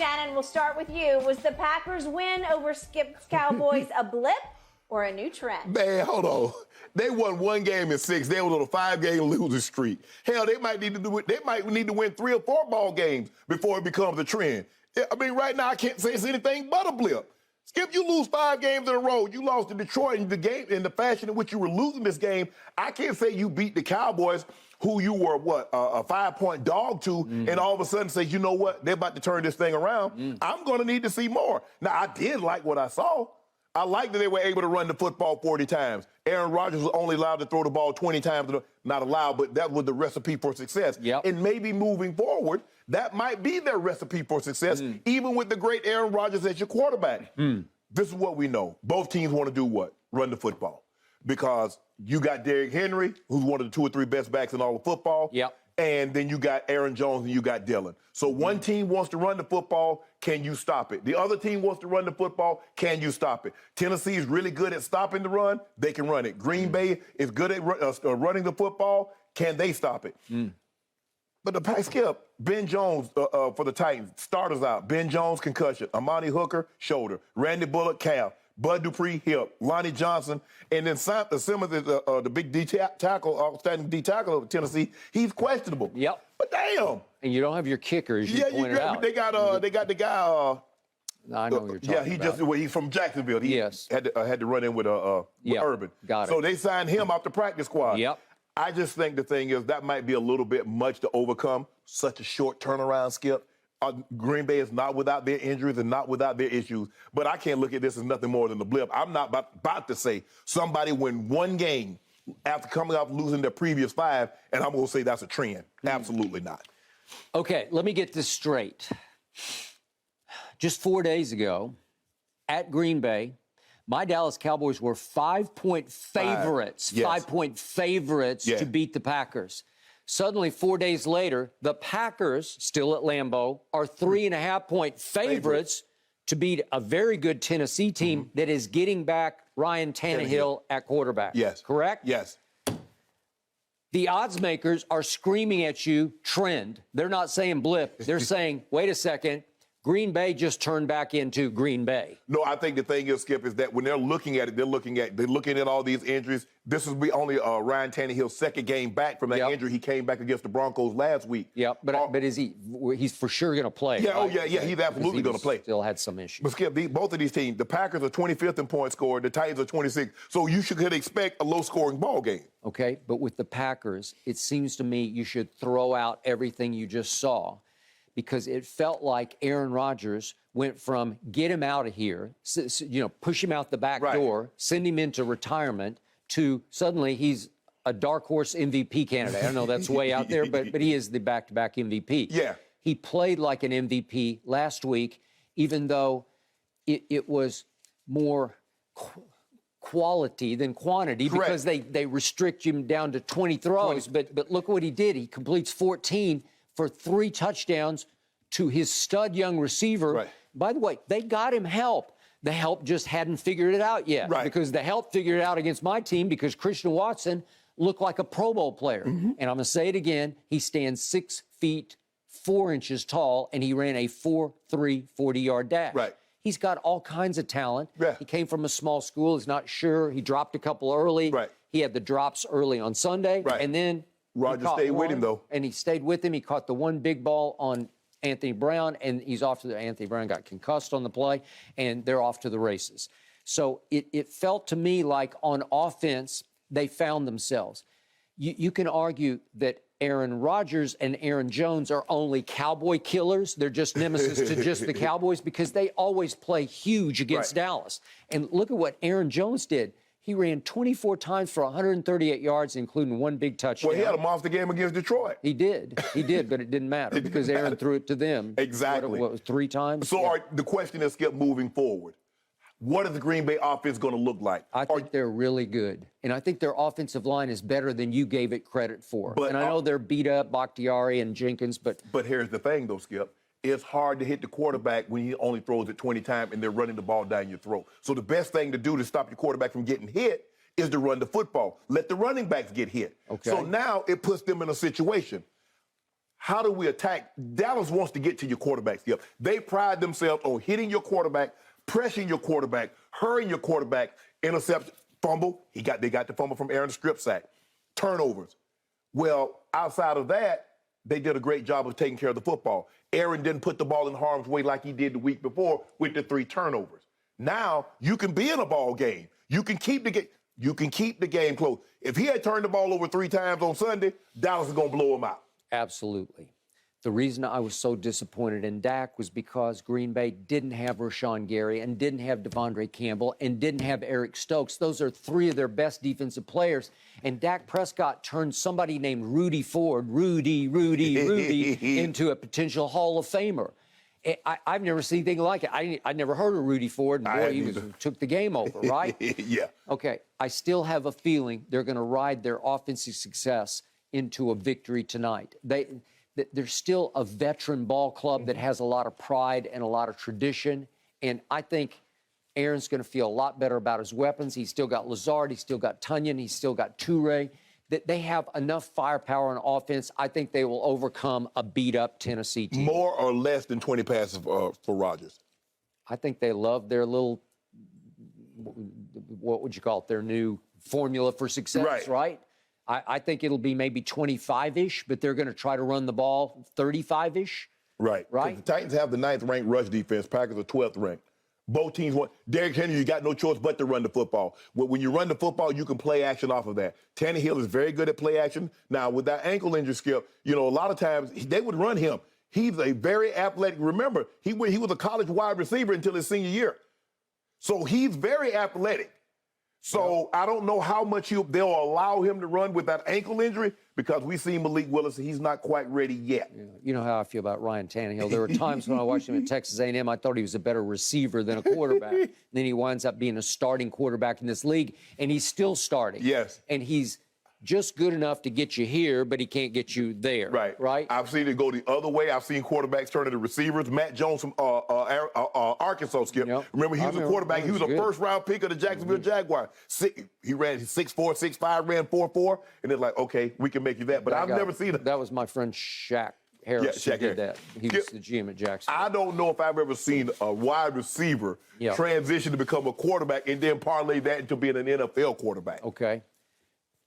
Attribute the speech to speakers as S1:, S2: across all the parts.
S1: Shannon, we'll start with you. Was the Packers' win over Skip's Cowboys a blip or a new trend?
S2: Man, hold on. They won 1 game in 6. They were on a 5-game losing streak. Hell, they might need to do it. They might need to win 3 or 4 ball games before it becomes a trend. I mean, right now I can't say it's anything but a blip. Skip, you lose 5 games in a row. You lost to Detroit in the game in the fashion in which you were losing this game. I can't say you beat the Cowboys, who you were, a 5-point dog to, and all of a sudden say, you know what, they're about to turn this thing around. I'm going to need to see more. Now, I did like what I saw. I like that they were able to run the football 40 times. Aaron Rodgers was only allowed to throw the ball 20 times. Not allowed, but that was the recipe for success.
S3: Yep.
S2: And maybe moving forward, that might be their recipe for success, even with the great Aaron Rodgers as your quarterback. This is what we know. Both teams want to do what? Run the football. Because you got Derrick Henry, who's one of the 2 or 3 best backs in all of football.
S3: Yep.
S2: And then you got Aaron Jones and you got Dillon. So one team wants to run the football. Can you stop it? The other team wants to run the football. Can you stop it? Tennessee is really good at stopping the run. They can run it. Green Bay is good at running the football. Can they stop it? But the pack skip, Ben Jones for the Titans, starters out. Ben Jones, concussion. Amani Hooker, shoulder. Randy Bullock, calf. Bud Dupree, hip. Lonnie Johnson. And then Simmons is the big D tackle, outstanding D tackle of Tennessee. He's questionable.
S3: Yep.
S2: But damn.
S3: And you don't have your kicker, as you pointed out.
S2: They got the guy.
S3: I know what you're talking about.
S2: He's from Jacksonville. He had to run in with Urban.
S3: Got it.
S2: So they signed him off the practice squad.
S3: Yep.
S2: I just think the thing is that might be a little bit much to overcome such a short turnaround, Skip. Green Bay is not without their injuries and not without their issues, but I can't look at this as nothing more than a blip. I'm not about to say somebody win 1 game after coming off losing their previous 5, and I'm going to say that's a trend. Absolutely not.
S3: Okay, let me get this straight. Just 4 days ago, at Green Bay, my Dallas Cowboys were 5-point favorites.
S2: Yes.
S3: 5-point favorites to beat the Packers. Suddenly, 4 days later, the Packers, still at Lambeau, are 3.5-point favorites to beat a very good Tennessee team that is getting back Ryan Tannehill at quarterback.
S2: Yes.
S3: Correct?
S2: Yes.
S3: The odds makers are screaming at you, trend. They're not saying blip. They're saying, wait a second, Green Bay just turned back into Green Bay.
S2: No, I think the thing is, Skip, is that when they're looking at it, they're looking at all these injuries. This will be only Ryan Tannehill's 2nd game back from that injury. He came back against the Broncos last week.
S3: Yeah, but is he's for sure going to play?
S2: Yeah,
S3: right?
S2: He's absolutely going to play.
S3: Still had some issues.
S2: But Skip, both of these teams, the Packers are 25th in points scored, the Titans are 26th. So you could expect a low-scoring ball game.
S3: Okay, but with the Packers, it seems to me you should throw out everything you just saw, because it felt like Aaron Rodgers went from get him out of here, push him out the back door, send him into retirement, to suddenly he's a dark horse MVP candidate. I don't know, that's way out there, but he is the back-to-back MVP.
S2: Yeah.
S3: He played like an MVP last week, even though it was more quality than quantity.
S2: Correct.
S3: Because they restrict him down to 20 throws. But look what he did. He completes 14 for 3 touchdowns to his stud young receiver.
S2: Right.
S3: By the way, they got him help. The help just hadn't figured it out yet.
S2: Right.
S3: Because the help figured it out against my team because Christian Watson looked like a Pro Bowl player. And I'm going to say it again. He stands 6 feet 4 inches tall, and he ran a 4.3 40-yard dash.
S2: Right.
S3: He's got all kinds of talent.
S2: Yeah.
S3: He came from a small school. He's not sure. He dropped a couple early.
S2: Right.
S3: He had the drops early on Sunday.
S2: Right.
S3: And then
S2: Rodgers stayed with him, though.
S3: And he stayed with him. He caught the one big ball on Anthony Brown, and he's off to the Anthony Brown got concussed on the play, and they're off to the races. So it felt to me like on offense, they found themselves. You can argue that Aaron Rodgers and Aaron Jones are only Cowboy killers. They're just nemesis to just the Cowboys because they always play huge against Dallas. And look at what Aaron Jones did. He ran 24 times for 138 yards, including 1 big touchdown.
S2: Well, he had a monster game against Detroit.
S3: He did, but it didn't matter because Aaron threw it to them.
S2: Exactly.
S3: What was 3 times?
S2: So the question is, Skip, moving forward, what is the Green Bay offense going to look like?
S3: I think they're really good. And I think their offensive line is better than you gave it credit for.
S2: But,
S3: and I know they're beat up, Bakhtiari and Jenkins, but
S2: here's the thing, though, Skip. It's hard to hit the quarterback when he only throws it 20 times and they're running the ball down your throat. So the best thing to do to stop your quarterback from getting hit is to run the football. Let the running backs get hit.
S3: Okay.
S2: So now it puts them in a situation. how do we attack? Dallas wants to get to your quarterback, Skip. They pride themselves on hitting your quarterback, pressing your quarterback, hurrying your quarterback, interception, fumble. They got the fumble from Aaron, strip sack, turnovers. Well, outside of that, they did a great job of taking care of the football. Aaron didn't put the ball in harm's way like he did the week before with the 3 turnovers. Now you can be in a ball game. You can keep the game. You can keep the game close. If he had turned the ball over 3 times on Sunday, Dallas is going to blow him out.
S3: Absolutely. The reason I was so disappointed in Dak was because Green Bay didn't have Rashawn Gary and didn't have Devondre Campbell and didn't have Eric Stokes. Those are 3 of their best defensive players. And Dak Prescott turned somebody named Rudy Ford, Rudy, into a potential Hall of Famer. I've never seen anything like it. I never heard of Rudy Ford, and boy, he took the game over, right?
S2: Yeah.
S3: Okay, I still have a feeling they're going to ride their offensive success into a victory tonight. They're still a veteran ball club that has a lot of pride and a lot of tradition, and I think Aaron's going to feel a lot better about his weapons. He's still got Lazard, he's still got Tunyon, he's still got Toure. That they have enough firepower on offense. I think they will overcome a beat-up Tennessee team.
S2: More or less than 20 passes for Rodgers?
S3: I think they love their little, what would you call it, their new formula for success, right? I think it'll be maybe 25-ish, but they're going to try to run the ball 35-ish.
S2: Right. The Titans have the 9th-ranked rush defense. Packers are 12th ranked. Both teams want Derrick Henry. You got no choice but to run the football. When you run the football, you can play action off of that. Tannehill is very good at play action. Now, with that ankle injury, Skip, a lot of times they would run him. He's a very athletic. Remember, he was a college wide receiver until his senior year. So he's very athletic. So I don't know how much they'll allow him to run with that ankle injury because we see Malik Willis, he's not quite ready yet.
S3: Yeah. You know how I feel about Ryan Tannehill. There were times when I watched him at Texas A&M, I thought he was a better receiver than a quarterback. And then he winds up being a starting quarterback in this league, and he's still starting.
S2: Yes.
S3: And he's just good enough to get you here, but he can't get you there. Right?
S2: I've seen it go the other way. I've seen quarterbacks turn into receivers. Matt Jones from Arkansas, Skip.
S3: Yep.
S2: Remember, he was a quarterback. He was a first-round pick of the Jacksonville Jaguars. He ran 6'4", 6'5", ran 4.4, and it's like, okay, we can make you that. But I've never seen it.
S3: That was my friend Shaq Harris who did that. He was the GM at Jacksonville.
S2: I don't know if I've ever seen a wide receiver transition to become a quarterback and then parlay that into being an NFL quarterback.
S3: Okay.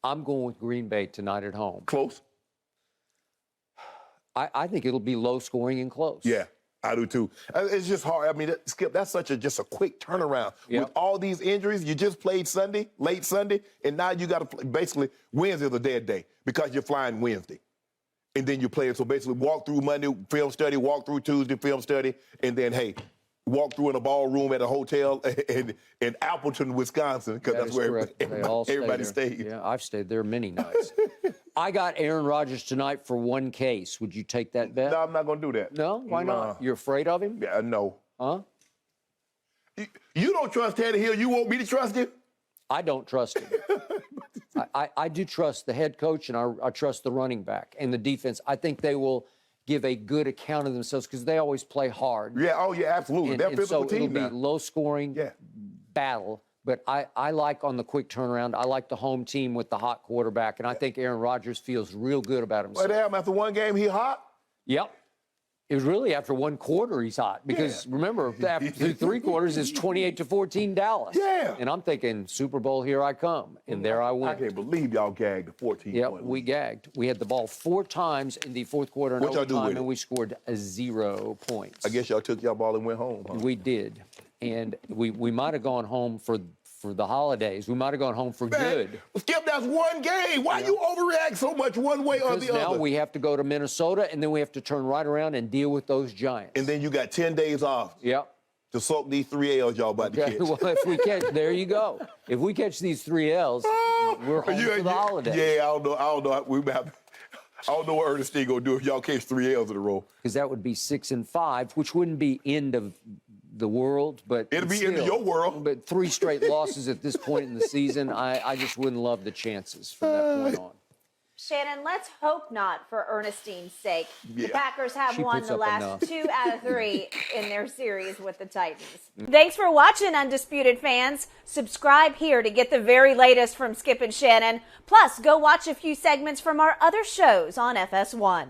S3: I'm going with Green Bay tonight at home.
S2: Close?
S3: I think it'll be low scoring and close.
S2: Yeah, I do too. It's just hard. I mean, Skip, that's just a quick turnaround.
S3: Yep.
S2: With all these injuries, you just played Sunday, late Sunday, and now you got to play. Basically, Wednesday's a dead day because you're flying Wednesday. And then you play it. So basically, walk through Monday, film study, walk through Tuesday, film study, and then, hey, walk through in a ballroom at a hotel in Appleton, Wisconsin, because that's where everybody stays.
S3: Yeah, I've stayed there many nights. I got Aaron Rodgers tonight for one case. Would you take that bet?
S2: No, I'm not going to do that.
S3: No? Why not? You're afraid of him?
S2: Yeah, no.
S3: Huh?
S2: You don't trust Tannehill. You want me to trust him?
S3: I don't trust him. I do trust the head coach, and I trust the running back and the defense. I think they will give a good account of themselves because they always play hard.
S2: Yeah, absolutely. They're a physical team now.
S3: It'll be low-scoring battle. But I like on the quick turnaround, I like the home team with the hot quarterback, and I think Aaron Rodgers feels real good about himself.
S2: Well, damn, after one game, he hot?
S3: Yep. It was really after one quarter he's hot because remember, after 3 quarters, it's 28-14 Dallas.
S2: Yeah.
S3: And I'm thinking, Super Bowl, here I come. And there I went.
S2: I can't believe y'all gagged the 14
S3: Yep, we gagged. We had the ball 4 times in the fourth quarter and overtime, and we scored 0 points.
S2: I guess y'all took y'all ball and went home, huh?
S3: We did. And we might have gone home for the holidays. We might have gone home for good.
S2: Skip, that's one game. Why you overreact so much one way or the other?
S3: Now we have to go to Minnesota, and then we have to turn right around and deal with those Giants.
S2: And then you got 10 days off.
S3: Yep.
S2: To soak these 3 L's y'all about to catch.
S3: Well, if we catch, there you go. If we catch these 3 L's, we're home for the holidays.
S2: Yeah, I don't know. I don't know what Ernestine gonna do if y'all catch 3 L's in a row.
S3: Because that would be 6 and 5, which wouldn't be end of the world, but
S2: it'll be into your world.
S3: But 3 straight losses at this point in the season, I just wouldn't love the chances from that point on.
S1: Shannon, let's hope not for Ernestine's sake. Yeah. The Packers have won the last 2 out of 3 in their series with the Titans. Thanks for watching, Undisputed fans. Subscribe here to get the very latest from Skip and Shannon. Plus, go watch a few segments from our other shows on FS1.